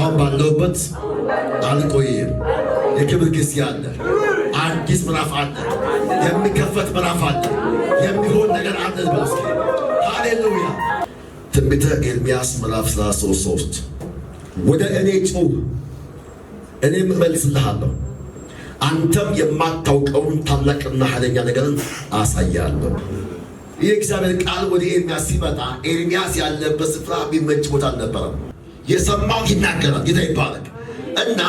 አሁን ባለውበት አልቆይም። የክብር ጊዜ አለ። አዲስ ምዕራፍ አለ። የሚከፈት ምዕራፍ አለ። የሚሆን ነገር አለ። በውስጥ ሃሌሉያ። ትንቢተ ኤርምያስ ምዕራፍ 33 ወደ እኔ ጩኽ እኔም እመልስልሃለሁ፣ አንተም የማታውቀውን ታላቅና ኃይለኛ ነገርን አሳያለሁ። ይህ እግዚአብሔር ቃል ወደ ኤርምያስ ሲመጣ ኤርምያስ ያለበት ስፍራ ቢመች ቦታ አልነበረም። የሰማው ይናገራል። ጌታ ይባረክ። እና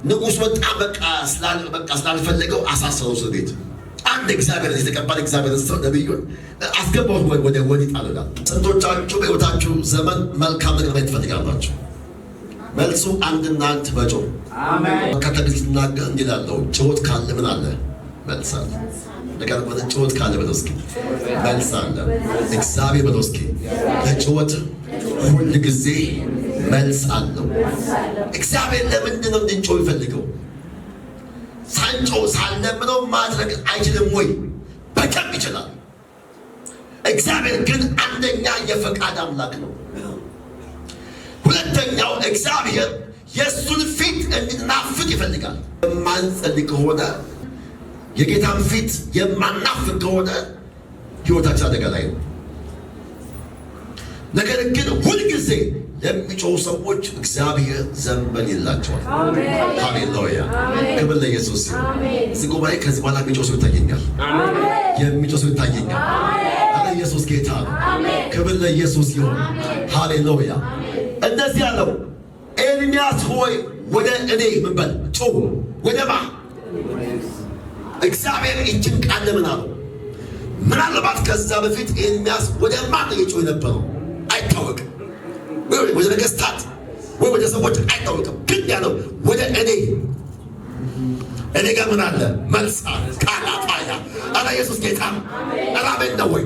ንጉሥ በጣም በቃ ስላልፈለገው አሳሰረው እስር ቤት። አንድ እግዚአብሔር የተቀባለ እግዚአብሔር ሰው ነብዩን አስገባው ወደ ወዲት አለላል። ስንቶቻችሁ በሕይወታችሁ ዘመን መልካም ነገር ማየት ትፈልጋላችሁ? መልሱ አንድና አንድ መጮህ። አሜን። ከተግዝ ሲናገር እንዲላለው ጩኸት ካለ ምን አለ? መልስ አለ። ነገር ወደ ጩኸት ካለ በለስኪ መልስ አለ። እግዚአብሔር በለስኪ ለጩኸት ሁሉ ጊዜ መልስ አለው። እግዚአብሔር ለምንድን ነው እንድንጮህ ይፈልገው? ሳንጮህ ሳንለምነው ማድረግ አይችልም ወይ? በጣም ይችላል። እግዚአብሔር ግን አንደኛ የፈቃድ አምላክ ነው። ሁለተኛው እግዚአብሔር የእሱን ፊት እንድናፍቅ ይፈልጋል። የማንጸልይ ከሆነ የጌታን ፊት የማናፍቅ ከሆነ ሕይወታችን አደጋ ላይ ነው። ነገር ግን ሁልጊዜ ለሚጮሁ ሰዎች እግዚአብሔር ዘንበል ይላቸዋል። ሃሌሉያ፣ ክብር ለኢየሱስ ይሁን። እዚህ ጉባኤ ከዚህ በኋላ የሚጮህ ሰው ይታየኛል። የሚጮህ ሰው ይታየኛል። አረ ኢየሱስ ጌታ ነው። ክብር ለኢየሱስ ይሁን። ሃሌሉያ። እንደዚህ ያለው ኤርምያስ ሆይ ወደ እኔ ምን በል ጩኽ። ወደ ማ? እግዚአብሔር ይህችን ቃል ለምን አለው? ምናልባት ከዛ በፊት ኤርምያስ ወደ ማን እየጮኸ የነበረው አይታወቅም። ወደ ነገሥታት ወይ ወደ ሰዎች አይታወቅም። ግን ያለው ወደ እኔ ጋር ምን አለ? መልስ አለ። ቃላጣያ አላ ኢየሱስ ጌታ አሜን ነው ወይ?